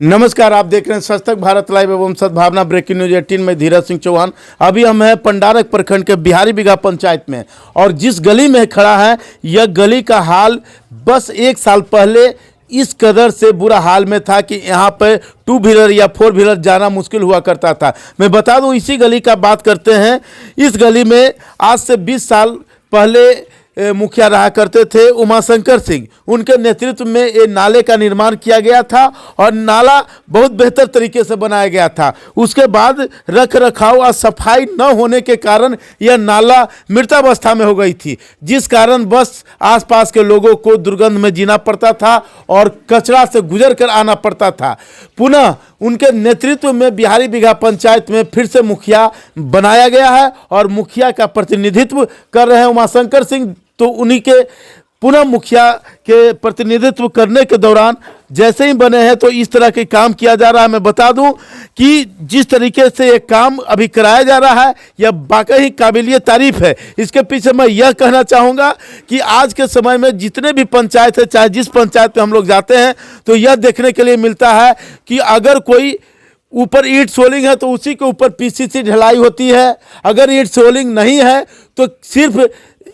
नमस्कार, आप देख रहे हैं सच तक भारत लाइव एवं सद्भावना ब्रेकिंग न्यूज 18 में धीरज सिंह चौहान। अभी हम हैं पंडारक प्रखंड के बिहारी बिघा पंचायत में और जिस गली में खड़ा है यह गली का हाल बस एक साल पहले इस कदर से बुरा हाल में था कि यहाँ पर 2 व्हीलर या 4 व्हीलर जाना मुश्किल हुआ करता था। मैं बता दूं, इसी गली का बात करते हैं। इस गली में आज से 20 साल पहले मुखिया रहा करते थे उमाशंकर सिंह। उनके नेतृत्व में ये नाले का निर्माण किया गया था और नाला बहुत बेहतर तरीके से बनाया गया था। उसके बाद रख रखाव और सफाई न होने के कारण यह नाला मृतावस्था में हो गई थी, जिस कारण बस आसपास के लोगों को दुर्गंध में जीना पड़ता था और कचरा से गुजर कर आना पड़ता था। पुनः उनके नेतृत्व में बिहारी बिघा पंचायत में फिर से मुखिया बनाया गया है और मुखिया का प्रतिनिधित्व कर रहे हैं उमाशंकर सिंह। तो उन्हीं के पुनः मुखिया के प्रतिनिधित्व करने के दौरान जैसे ही बने हैं तो इस तरह के काम किया जा रहा है। मैं बता दूं कि जिस तरीके से ये काम अभी कराया जा रहा है यह वाकई काबिलियत तारीफ है। इसके पीछे मैं यह कहना चाहूँगा कि आज के समय में जितने भी पंचायत है, चाहे जिस पंचायत में हम लोग जाते हैं तो यह देखने के लिए मिलता है कि अगर कोई ऊपर ईंट सोलिंग है तो उसी के ऊपर पीसीसी ढलाई होती है। अगर ईंट सोलिंग नहीं है तो सिर्फ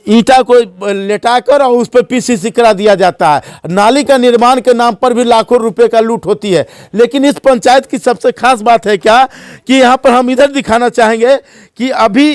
ईंटा को लेटाकर और उस पर पीसीसी करा दिया जाता है। नाली का निर्माण के नाम पर भी लाखों रुपए का लूट होती है। लेकिन इस पंचायत की सबसे खास बात है क्या कि यहाँ पर हम इधर दिखाना चाहेंगे कि अभी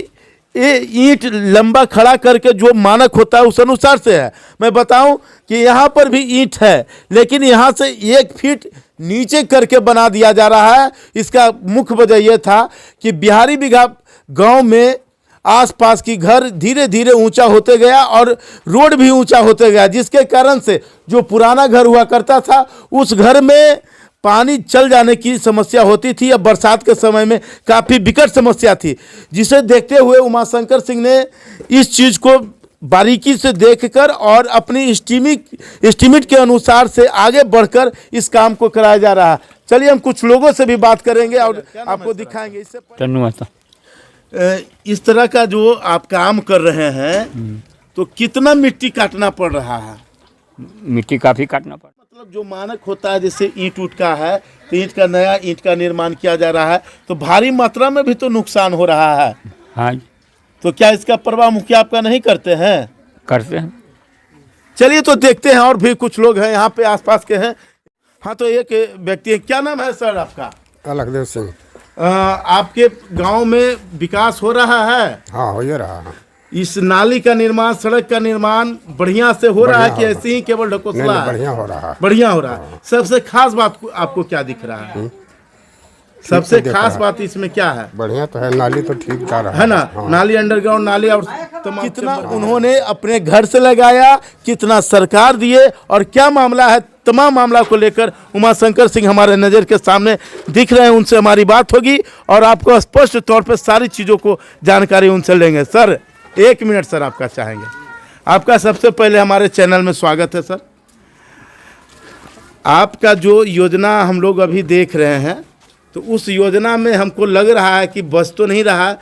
ये ईंट लंबा खड़ा करके जो मानक होता है उस अनुसार से है। मैं बताऊं कि यहाँ पर भी ईंट है, लेकिन यहाँ से 1 फीट नीचे करके बना दिया जा रहा है। इसका मुख्य वजह यह था कि बिहारी बिघा गांव में आसपास की घर धीरे धीरे ऊंचा होते गया और रोड भी ऊंचा होते गया, जिसके कारण से जो पुराना घर हुआ करता था उस घर में पानी चल जाने की समस्या होती थी। अब बरसात के समय में काफ़ी विकट समस्या थी, जिसे देखते हुए उमाशंकर सिंह ने इस चीज़ को बारीकी से देखकर और अपनी एस्टीमेट के अनुसार से आगे बढ़कर इस काम को कराया जा रहा है। चलिए हम कुछ लोगों से भी बात करेंगे और आपको दिखाएंगे। इससे इस तरह का जो आप काम कर रहे हैं तो कितना मिट्टी काटना पड़ रहा है? मिट्टी काफ़ी काटना पड़, मतलब जो मानक होता है जैसे ईंट उठ का है तो ईंट का नया ईंट का निर्माण किया जा रहा है तो भारी मात्रा में भी तो नुकसान हो रहा है। हाँ तो क्या इसका परवाह मुखिया आपका नहीं करते हैं? करते हैं। चलिए तो देखते हैं, और भी कुछ लोग हैं यहाँ पे आसपास के हैं। हाँ, तो एक व्यक्ति है। क्या नाम है सर आपका? अलखदेव सिंह। आपके गांव में विकास हो रहा है? हाँ, हो ही रहा है। इस नाली का निर्माण, सड़क का निर्माण बढ़िया से हो रहा है कि ऐसे ही केवल ढकोसला है? बढ़िया हो रहा है। बढ़िया हो रहा है। सबसे खास बात आपको क्या दिख रहा है? सबसे खास बात इसमें क्या है? बढ़िया तो है, नाली तो ठीक जा रहा है ना। हाँ। नाली, अंडरग्राउंड नाली और कितना उन्होंने अपने घर से लगाया, कितना सरकार दिए और क्या मामला है, तमाम मामला को लेकर उमाशंकर सिंह हमारे नज़र के सामने दिख रहे हैं। उनसे हमारी बात होगी और आपको स्पष्ट तौर पर सारी चीज़ों को जानकारी उनसे लेंगे। सर 1 मिनट सर आपका चाहेंगे। आपका सबसे पहले हमारे चैनल में स्वागत है सर। आपका जो योजना हम लोग अभी देख रहे हैं तो उस योजना में हमको लग रहा है कि बच तो नहीं रहा।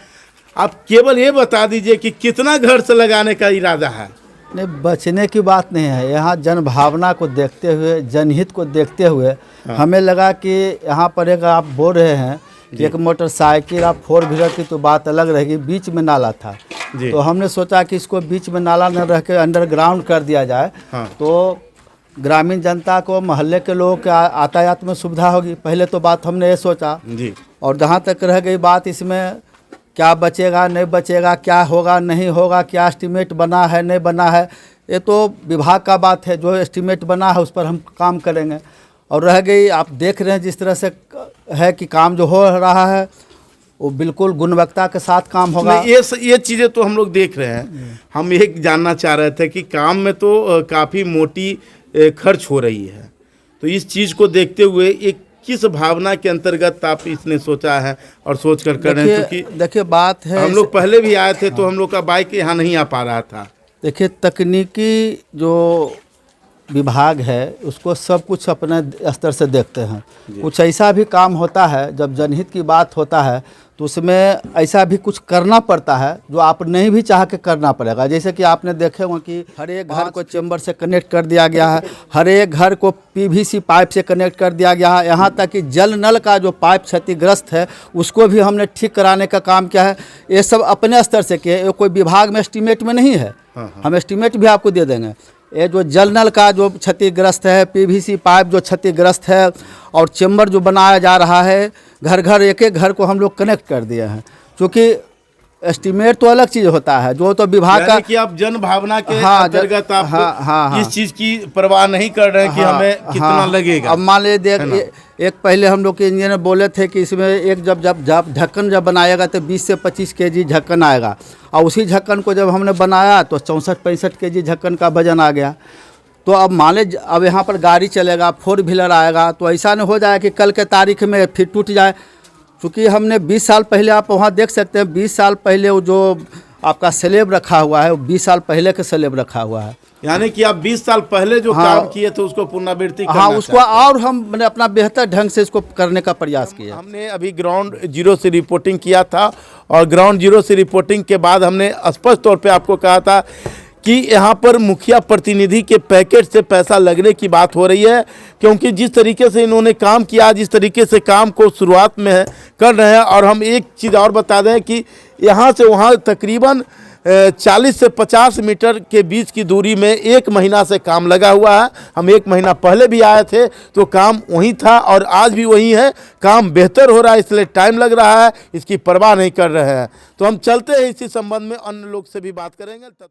आप केवल ये बता दीजिए कि कितना घर से लगाने का इरादा है? नहीं, बचने की बात नहीं है। यहाँ जन भावना को देखते हुए, जनहित को देखते हुए हमें लगा कि यहाँ पर एक आप बोल रहे हैं कि एक मोटरसाइकिल आप 4 व्हीलर की तो बात अलग रहेगी, बीच में नाला था तो हमने सोचा कि इसको बीच में नाला न रह के अंडरग्राउंड कर दिया जाए। हाँ। तो ग्रामीण जनता को, मोहल्ले के लोगों के यातायात में सुविधा होगी। पहले तो बात हमने ये सोचा जी। और जहाँ तक रह गई बात इसमें क्या बचेगा नहीं बचेगा, क्या होगा नहीं होगा, क्या एस्टीमेट बना है नहीं बना है, ये तो विभाग का बात है। जो एस्टीमेट बना है उस पर हम काम करेंगे। और रह गई, आप देख रहे हैं जिस तरह से है कि काम जो हो रहा है वो बिल्कुल गुणवत्ता के साथ काम होगा। ये चीज़ें तो हम लोग देख रहे हैं। हम ये जानना चाह रहे थे कि काम में तो काफ़ी मोटी खर्च हो रही है, तो इस चीज़ को देखते हुए एक किस भावना के अंतर्गत आप इसने सोचा है और सोच कर रहे हैं? क्योंकि देखिए बात है, हम लोग पहले भी आए थे तो हम लोग का बाइक यहाँ नहीं आ पा रहा था। देखिए तकनीकी जो विभाग है उसको सब कुछ अपने स्तर से देखते हैं। कुछ ऐसा भी काम होता है जब जनहित की बात होता है तो उसमें ऐसा भी कुछ करना पड़ता है जो आप नहीं भी चाह के करना पड़ेगा। जैसे कि आपने देखे होंगे कि हर एक घर को चैम्बर से कनेक्ट कर दिया गया है, हर एक घर को पीवीसी पाइप से कनेक्ट कर दिया गया है, यहाँ तक कि जल नल का जो पाइप क्षतिग्रस्त है उसको भी हमने ठीक कराने का काम किया है। ये सब अपने स्तर से किए, ये कोई विभाग में एस्टीमेट में नहीं है, हम एस्टीमेट भी आपको दे देंगे। ये जो जल नल का जो क्षतिग्रस्त है, पीवीसी पाइप जो क्षतिग्रस्त है और चैम्बर जो बनाया जा रहा है, घर घर एक एक घर को हम लोग कनेक्ट कर दिए हैं। क्योंकि एस्टीमेट तो अलग चीज़ होता है, जो तो विभाग का कि आप जन भावना के हाँ, अंतर्गत आप हाँ। इस चीज की परवाह नहीं कर रहे हैं कि हमें कितना लगेगा। अब मान लीजिए एक पहले हम लोग के इंजीनियर बोले थे कि इसमें एक जब ढक्कन जब बनाएगा तो 20 से 25 केजी ढक्कन आएगा, और उसी ढक्कन को जब हमने बनाया तो 64-65 केजी ढक्कन का वजन आ गया। तो अब मान लीजिए अब यहाँ पर गाड़ी चलेगा, 4 व्हीलर आएगा, तो ऐसा नहीं हो जाए कि कल के तारीख में फिर टूट जाए। क्योंकि हमने 20 साल पहले, आप वहाँ देख सकते हैं 20 साल पहले वो जो आपका स्लेब रखा हुआ है वो 20 साल पहले का स्लेब रखा हुआ है। यानी कि आप 20 साल पहले जो काम किए थे उसको पुनरावृत्ति करना हाँ, उसको और हम मैंने अपना बेहतर ढंग से इसको करने का प्रयास किया। हमने अभी ग्राउंड जीरो से रिपोर्टिंग किया था और ग्राउंड जीरो से रिपोर्टिंग के बाद हमने स्पष्ट तौर पे आपको कहा था कि यहाँ पर मुखिया प्रतिनिधि के पैकेट से पैसा लगने की बात हो रही है, क्योंकि जिस तरीके से इन्होंने काम किया, जिस तरीके से काम को शुरुआत में कर रहे हैं। और हम एक चीज़ और बता दें कि यहाँ से वहाँ तकरीबन 40 से 50 मीटर के बीच की दूरी में 1 महीना से काम लगा हुआ है। हम 1 महीना पहले भी आए थे तो काम वहीं था और आज भी वहीं है। काम बेहतर हो रहा है, इसलिए टाइम लग रहा है, इसकी परवाह नहीं कर रहे हैं। तो हम चलते हैं, इसी संबंध में अन्य लोग से भी बात करेंगे। तब तक